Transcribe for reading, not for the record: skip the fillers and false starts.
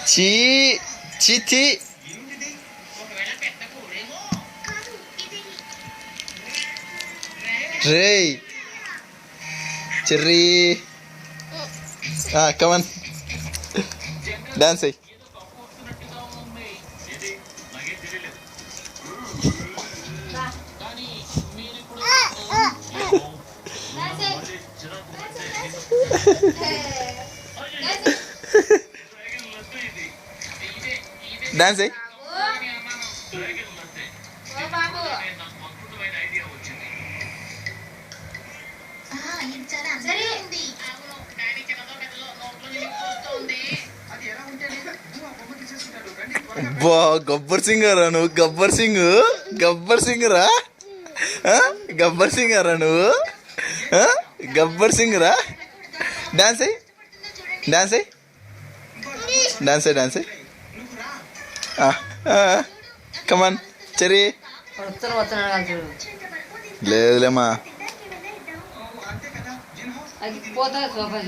చీ చీ చీ. రేయ్ చెర్రీ కమన్ డాన్స్ అయ్యి. డాన్స్ అయ్యి. బా గబ్బర్ సింగ్ రా నువ్వు. గబ్బర్ సింగ్ గబ్బర్ సింగ్ రా. గబ్బర్ సింగ్ రా నువ్వు. గబ్బర్ సింగ్ రా. డాన్స్ అయ్యి. డాన్స్ అయ్యి. డాన్స్ అయ్యి. డాన్స్ అయ్యి. కమాన్ చెరీ. లేదులేమ్మా. పోతా సోఫా